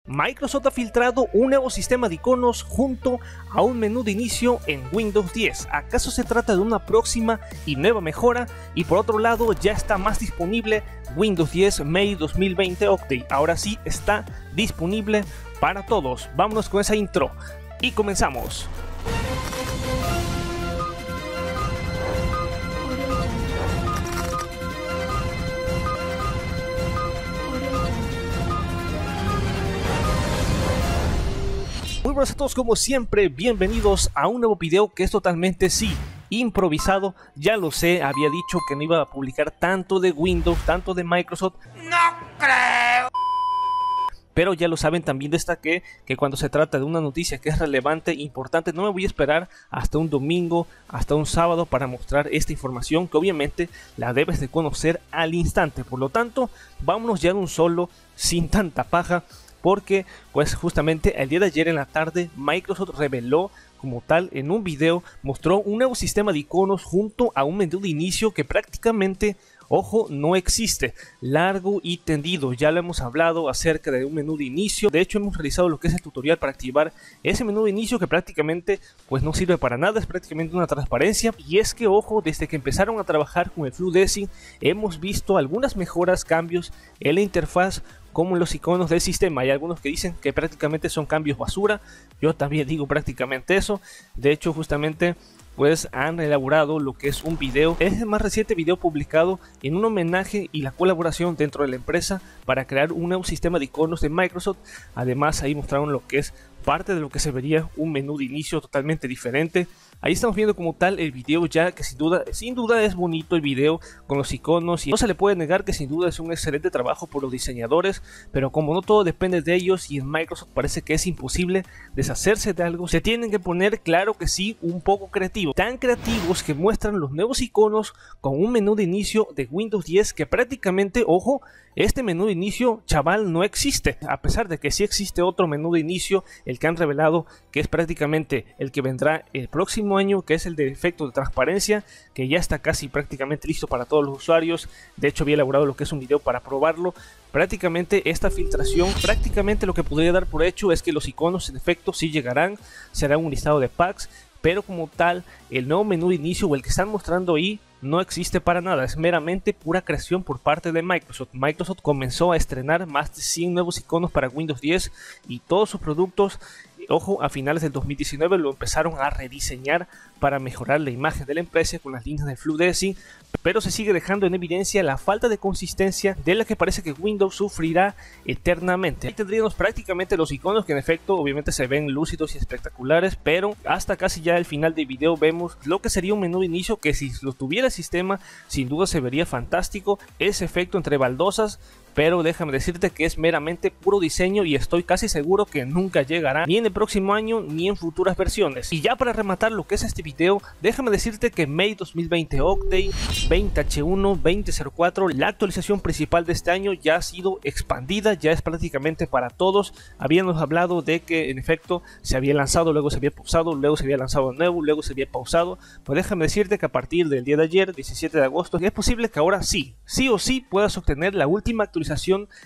Microsoft ha filtrado un nuevo sistema de iconos junto a un menú de inicio en Windows 10. ¿Acaso se trata de una próxima y nueva mejora? Y por otro lado, ya está más disponible Windows 10 May 2020 Update. Ahora sí está disponible para todos. Vámonos con esa intro y comenzamos. Muy buenas a todos, como siempre, bienvenidos a un nuevo video que es totalmente improvisado. Ya lo sé, había dicho que no iba a publicar tanto de Windows, tanto de Microsoft. ¡No creo! Pero ya lo saben, también destaqué que cuando se trata de una noticia que es relevante, importante, no me voy a esperar hasta un domingo, hasta un sábado para mostrar esta información que obviamente la debes de conocer al instante. Por lo tanto, vámonos ya de un solo, sin tanta paja. Porque pues justamente el día de ayer en la tarde Microsoft reveló como tal en un video, mostró un nuevo sistema de iconos junto a un menú de inicio que prácticamente, ojo, no existe, largo y tendido. Ya lo hemos hablado acerca de un menú de inicio. De hecho, hemos realizado lo que es el tutorial para activar ese menú de inicio que prácticamente pues no sirve para nada, es prácticamente una transparencia. Y es que, ojo, desde que empezaron a trabajar con el Flu Design hemos visto algunas mejoras, cambios en la interfaz como en los iconos del sistema. Hay algunos que dicen que prácticamente son cambios basura. Yo también digo prácticamente eso. De hecho, justamente pues han elaborado lo que es un video. Es el más reciente video publicado en un homenaje y la colaboración dentro de la empresa para crear un nuevo sistema de iconos de Microsoft. Además, ahí mostraron lo que es parte de lo que se vería un menú de inicio totalmente diferente. Ahí estamos viendo como tal el video ya, que sin duda es bonito el video con los iconos y no se le puede negar que sin duda es un excelente trabajo por los diseñadores, pero como no todo depende de ellos y en Microsoft parece que es imposible deshacerse de algo, se tienen que poner, claro que sí, un poco creativos, tan creativos que muestran los nuevos iconos con un menú de inicio de Windows 10 que prácticamente, ojo, este menú de inicio, chaval, no existe, a pesar de que sí existe otro menú de inicio, el que han revelado que es prácticamente el que vendrá el próximo año, que es el de efecto de transparencia, que ya está casi prácticamente listo para todos los usuarios. De hecho, había elaborado lo que es un video para probarlo. Prácticamente esta filtración, prácticamente lo que podría dar por hecho es que los iconos en efecto sí llegarán, será un listado de packs, pero como tal, el nuevo menú de inicio o el que están mostrando ahí no existe para nada, es meramente pura creación por parte de Microsoft. Microsoft comenzó a estrenar más de 100 nuevos iconos para Windows 10 y todos sus productos, ojo, a finales del 2019 lo empezaron a rediseñar para mejorar la imagen de la empresa con las líneas de Flu Design, pero se sigue dejando en evidencia la falta de consistencia de la que parece que Windows sufrirá eternamente. Ahí tendríamos prácticamente los iconos que en efecto obviamente se ven lúcidos y espectaculares, pero hasta casi ya el final del video vemos lo que sería un menú de inicio que si lo tuviera el sistema sin duda se vería fantástico, ese efecto entre baldosas. Pero déjame decirte que es meramente puro diseño y estoy casi seguro que nunca llegará ni en el próximo año ni en futuras versiones. Y ya para rematar lo que es este video, déjame decirte que May 2020 Update 20H1 2004, la actualización principal de este año ya ha sido expandida, ya es prácticamente para todos. Habíamos hablado de que en efecto se había lanzado, luego se había pausado, luego se había lanzado de nuevo, luego se había pausado. Pues déjame decirte que a partir del día de ayer, 17 de agosto, es posible que ahora sí o sí puedas obtener la última actualización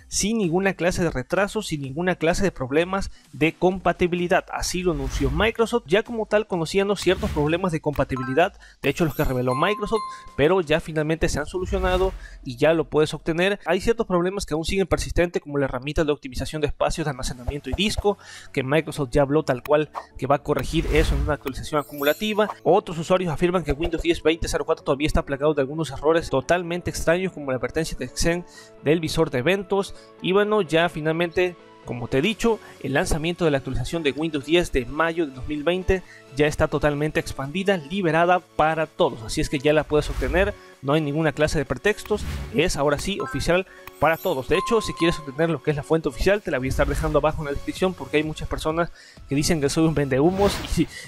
sin ninguna clase de retraso, sin ninguna clase de problemas de compatibilidad. Así lo anunció Microsoft. Ya como tal conocían ciertos problemas de compatibilidad, de hecho los que reveló Microsoft, pero ya finalmente se han solucionado y ya lo puedes obtener. Hay ciertos problemas que aún siguen persistentes, como la herramienta de optimización de espacios de almacenamiento y disco, que Microsoft ya habló tal cual que va a corregir eso en una actualización acumulativa. Otros usuarios afirman que Windows 10 2004 todavía está plagado de algunos errores totalmente extraños, como la advertencia de Xen del visor de eventos. Y bueno, ya finalmente, como te he dicho, el lanzamiento de la actualización de Windows 10 de mayo de 2020 ya está totalmente expandida, liberada para todos, así es que ya la puedes obtener, no hay ninguna clase de pretextos, es ahora sí oficial para todos. De hecho, si quieres obtener lo que es la fuente oficial, te la voy a estar dejando abajo en la descripción, porque hay muchas personas que dicen que soy un vendehumos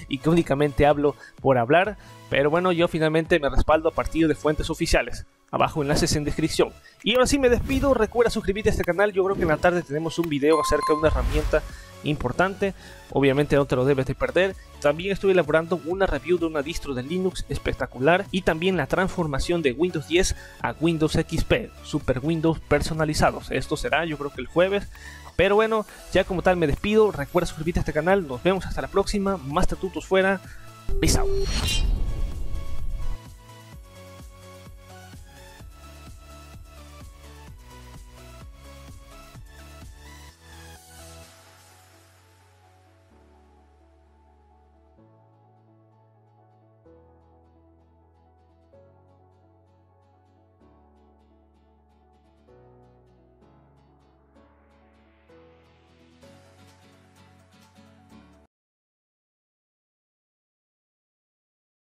y que únicamente hablo por hablar, pero bueno, yo finalmente me respaldo a partir de fuentes oficiales. Abajo enlaces en descripción. Y ahora sí me despido, recuerda suscribirte a este canal. Yo creo que en la tarde tenemos un video acerca de una herramienta importante, obviamente no te lo debes de perder. También estoy elaborando una review de una distro de Linux espectacular y también la transformación de Windows 10 a Windows XP, Super Windows personalizados. Esto será yo creo que el jueves, Pero bueno, ya como tal me despido. Recuerda suscribirte a este canal. Nos vemos hasta la próxima. Master Tutos fuera. Peace out.